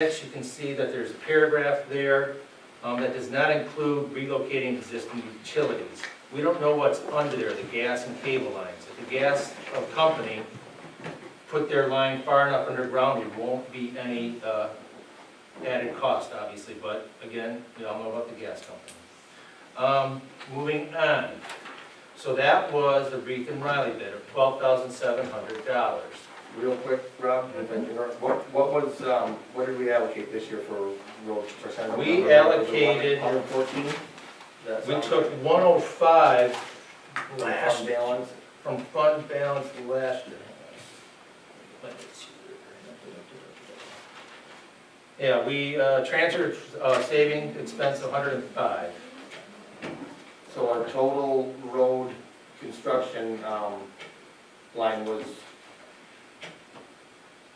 You can see that there's a paragraph there that does not include relocating existing utilities. We don't know what's under there, the gas and cable lines. If the gas company put their line far enough underground, there won't be any added cost, obviously, but again, we all know about the gas company. Moving on. So that was the Reith and Riley bid of $12,700. Real quick, Rob, what did we allocate this year for road percentage? We allocated- 114? We took 105 last Fund balance? from fund balance last year. Yeah, we transferred saving expense of 105. So our total road construction line was,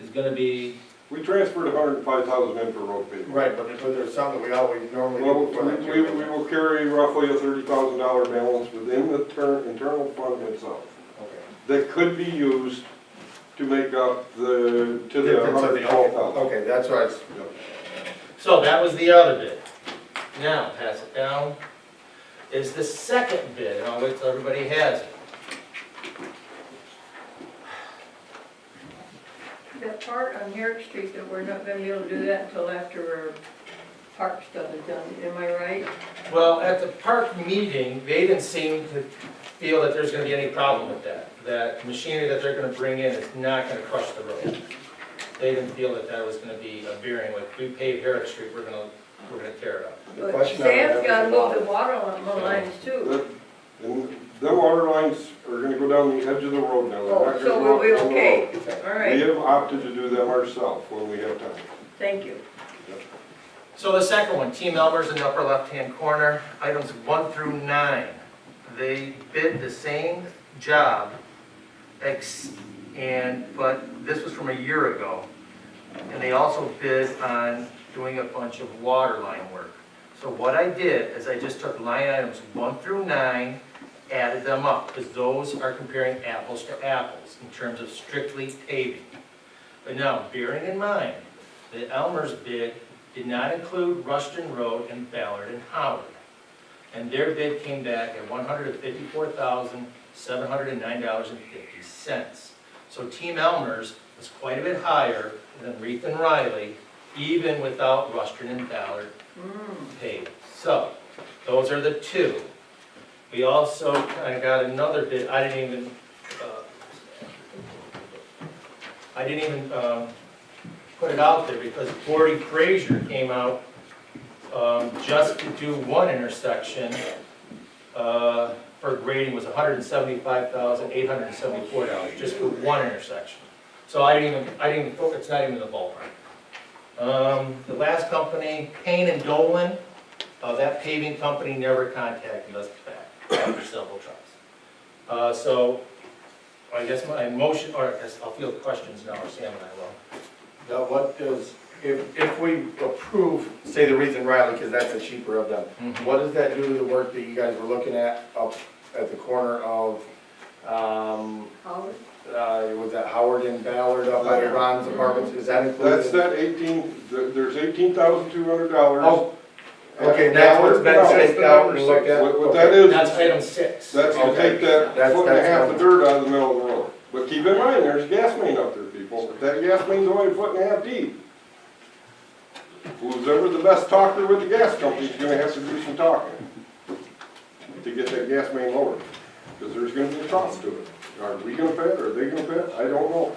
Is gonna be, We transferred 105,000 in for road paving. right, but there's some that we always normally Well, do for that. we will carry roughly a $30,000 balance within the internal fund itself. Okay. That could be used to make up the, to the Difference of the- 112,000. Okay, that's right. so that was the other bid. Now, pass it down, is the second bid, and I'll wait till everybody has it. That part on Herrick Street, that we're not gonna be able to do that until after our park stuff is done, am I right? Well, at the park meeting, they didn't seem to feel that there's gonna be any problem with that. That machinery that they're gonna bring in is not gonna crush the road. They didn't feel that that was gonna be a bearing, like, we paved Herrick Street, we're gonna tear it up. The But question I have Sam's is gotta move about- the water lines too. And the water lines are gonna go down the edge of the road now. They're Oh, not so gonna go we'll up be the road. okay, all We right, have opted to do them ourselves when we have time. thank you. So the second one, Team Elmer's in the upper left-hand corner, items 1 through 9. They bid the same job, but this was from a year ago. And they also bid on doing a bunch of water line work. So what I did is I just took line items 1 through 9, added them up, because those are comparing apples to apples in terms of strictly paving. But now, bearing in mind, the Elmer's bid did not include Rushton Road and Ballard and Howard. And their bid came back at $154,709.50. So Team Elmer's was quite a bit higher than Reith and Riley, even without Rushton and Ballard paid. So, those are the two. We also kind of got another bid, I didn't even put it out there because Gordy Frazier came out just to do one intersection for grading was $175,874, just for one intersection. So I didn't even, it's not even in the ballpark. The last company, Payne and Dolan, that paving company never contacted us back after several tries. So I guess my motion, or I guess I'll field questions now, or Sam and I will. Now, what does, if we approve, say the Reith and Riley, because that's the cheaper of them, what does that do to the work that you guys were looking at up at the corner of, Howard? was that Howard and Ballard up by Ron's apartments, is that included? That's that 18, there's $18,200. Oh, okay, that's what's been staked out and looked at? What that is, That's item 6. that's to Okay. take that That's- foot and a that's half fine. of dirt out of the middle of the road. But keep in mind, there's a gas main up there, people. That gas main's only a foot and a half deep. Who's ever the best talker with the gas company is gonna have to do some talking to get that gas main lowered. Because there's gonna be a cost to it. Are we gonna pay it, or are they gonna pay it? I don't know.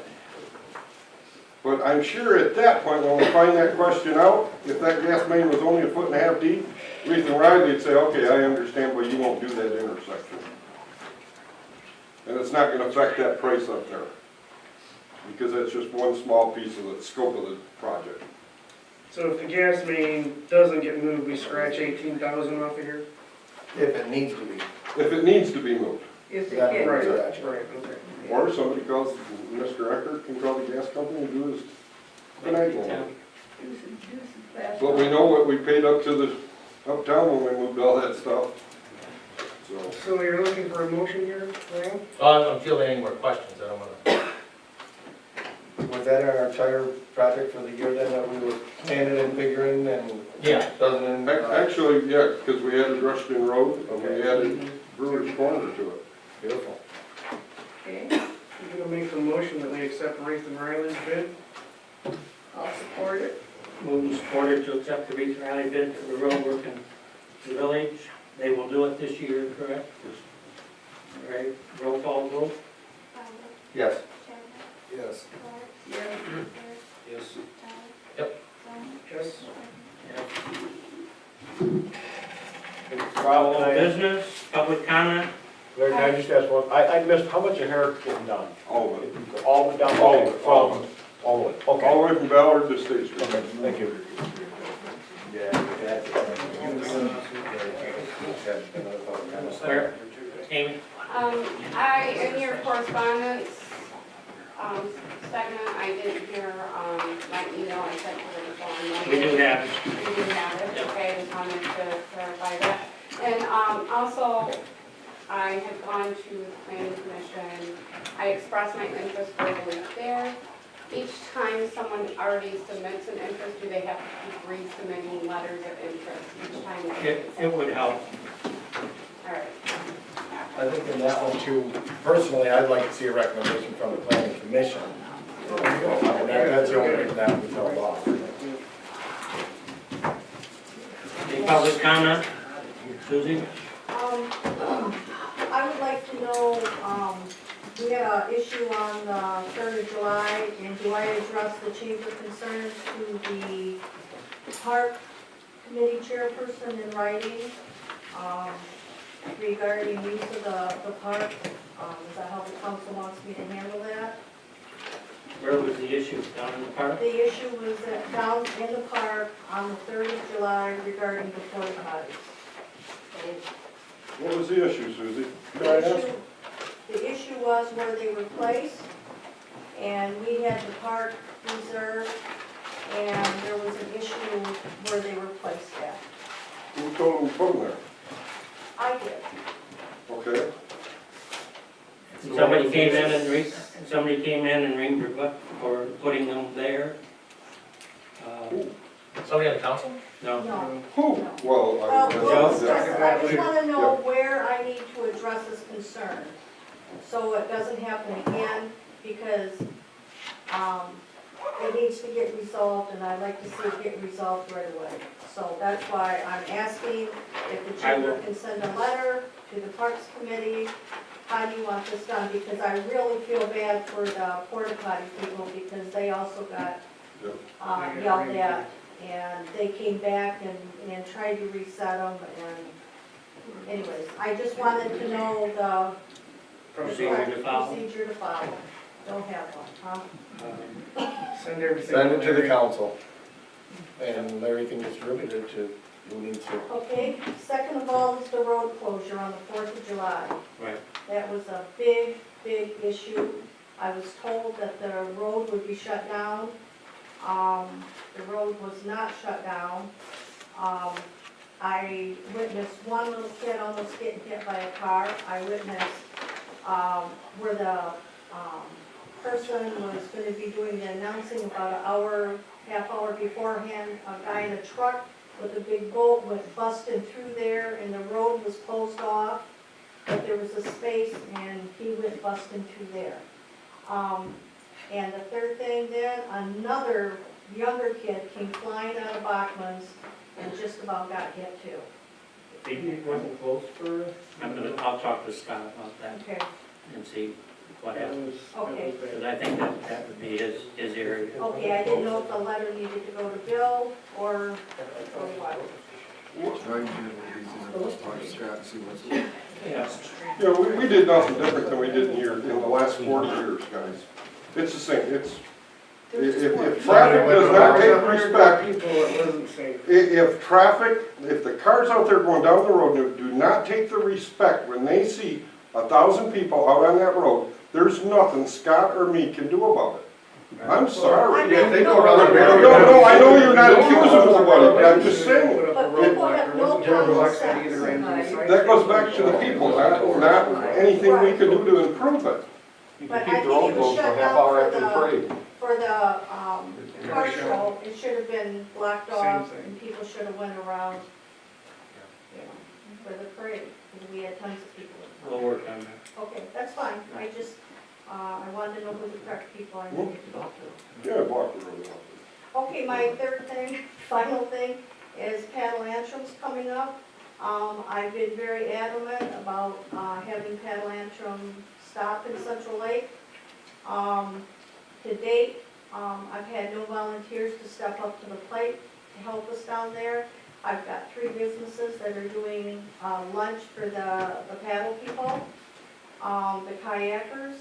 But I'm sure at that point, when we find that question out, if that gas main was only a foot and a half deep, Reith and Riley would say, okay, I understand why you won't do that intersection. And it's not gonna affect that price up there. Because that's just one small piece of the scope of the project. So if the gas main doesn't get moved, we scratch 18,000 off of here? If it needs to be. If it needs to be moved. If they Yeah, can. right. Right, okay. Or somebody calls, Mr. Eckert can call the gas company and do his finagling. Do some fast. But we know what we paid up to the, uptown when we moved all that stuff. So, So you're looking for a motion here, Ryan? I'm fielding any more questions, I don't wanna. was that our entire project for the year then that we were planning and figuring and? Yeah. Doesn't, Actually, yeah, because we added Rushton Road, and we Okay. added Brewer's Corner to it. beautiful. Okay, I'm gonna make the motion that we accept Raith and Riley's bid. I'll support it. Move and support it to accept the Reith Riley bid for the road work in the village. They will do it this year, correct? All right, roll call vote? Yes. Yes. Yeah. Yes. Yes. All business, public comment? Larry, can I just ask one, I missed, how much of Herrick's getting done? All of it. All went down? All of it, all of it. All the way, okay. All the way from Ballard to State Street. Okay, thank you. Claire? Amy? In your correspondence, segment, I didn't hear, my email I sent to the phone. We do have, You do have it, okay, just wanted to clarify that. And, also, I had gone to the planning commission, I expressed my interest verbally there. Each time someone already submits an interest, do they have to keep resubmitting letters of interest each time? it would help. All right. I think in that one too, personally, I'd like to see a recommendation from the planning commission. That's the only reason that was held off. Any public comment? Susie? I would like to know, we had an issue on the 3rd of July, and do I address the chamber concerns to the park committee chairperson in writing, regarding use of the park? Is that how the council wants me to handle that? Where was the issue? Down in the park? The issue was down in the park on the 3rd of July regarding the porta potties. What was the issue, Susie? Can I ask? The issue was where they were placed, and we had the park reserved, and there was an issue where they were placed at. Who told them to put them there? I did. Okay. Somebody came in and ringed her butt for putting them there? Somebody on the council? No. No. Who? Well, Well, we'll discuss yeah. it. I just want to know where I need to address this concern, so it doesn't happen again, because it needs to get resolved, and I'd like to see it get resolved right away. So that's why I'm asking if the chamber can send a letter to the Parks Committee. How do you want this done? Because I really feel bad for the porta potty people, because they also got yelled at, and they came back and tried to reset them, and anyways, I just wanted to know the Procedure to follow? procedure to follow. Don't have one, huh? Send everything. Send it to the Larry. council, and Larry can distribute it to who needs to. Okay, second of all is the road closure on the 4th of July. Right. That was a big, big issue. I was told that the road would be shut down. The road was not shut down. I witnessed one little kid almost getting hit by a car. I witnessed where the person was going to be doing the announcing about an hour, half hour beforehand. A guy in a truck with a big bolt went busting through there, and the road was closed off, but there was a space, and he went busting through there. And the third thing then, another younger kid came flying out of Bachman's and just about got hit too. It wasn't close for? I'll talk to Scott about that Okay, and see what That happens. was Okay. Because I think that would be his area. okay, I didn't know if the letter needed to go to Bill or what. Yeah. Yeah, we did nothing different than we did in here in the last 40 years, guys. It's the same, if traffic does not take respect, People, it wasn't safe. if the cars out there going down the road do not take the respect when they see 1,000 people out on that road, there's nothing Scott or me can do about it. I'm sorry. Yeah, they go around the No, I know you're not accusing nobody, but I'm just saying, But people have no common sense. that goes back to the people, not anything we can do to improve it. You But can I keep the road think it was closed for a shut half down hour for after the the, parade. for the, car show, it should have been blocked Same off, thing. and people should have went around, you know, for the parade, because we had tons of people. We'll work on that. Okay, that's fine, I just, I wanted to know who the correct people I needed to talk to. Yeah, block the road off. Okay, my third thing, final thing, is paddle antrums coming up. I've been very adamant about, having paddle antrim stop in Central Lake. To date, I've had no volunteers to step up to the plate to help us down there. I've got 3 businesses that are doing, lunch for the paddle people, the kayakers.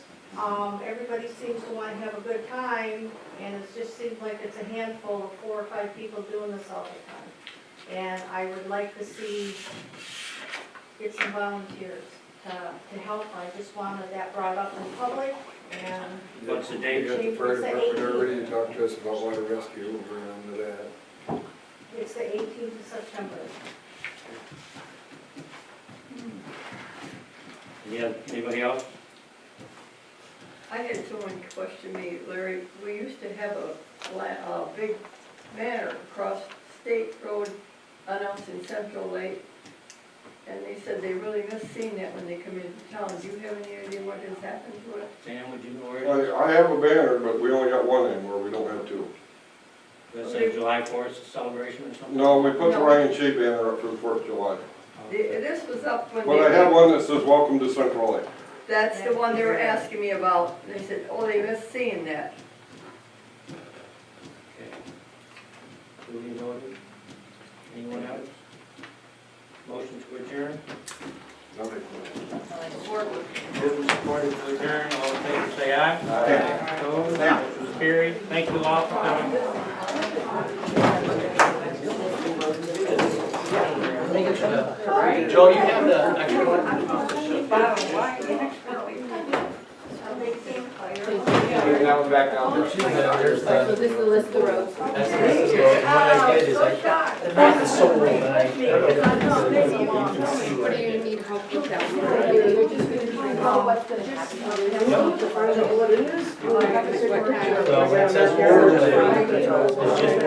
Everybody seems to want to have a good time, and it just seems like it's a handful of 4 or 5 people doing this all the time. And I would like to get some volunteers to help. I just wanted that brought up in public, and What's the date? it's the 18th. to talk to us about water rescue, we're on to that. It's the 18th of September. Anybody else? I had someone question me, Larry, we used to have a big banner across State Road announcing Central Lake, and they said they really miss seeing that when they come into town. Do you have any idea what has happened to it? Sam, would you know where it is? I have a banner, but we only got one anymore, we don't have 2. Let's say July 4th celebration or something? No, we put the No. Ryan Shea banner up for the 4th of July. This was up when But I have one that says, welcome to Central Lake. That's the one they were asking me about. They said, oh, they miss seeing that. Okay. Do we know it? Anyone else? Motion to adjourn? Moved and supported to adjourn, all in favor say aye. Aye. Opposed, motion is carried. Thank you all for coming. Joe, you have the extra one? That one back down there. There's the, this is the list of roads. that's the list of roads. And what I did is I made the soul and I put it in so that you can see What what do I you did. need help with that? You're just gonna know what's gonna happen. Well, it says overlay, it's just a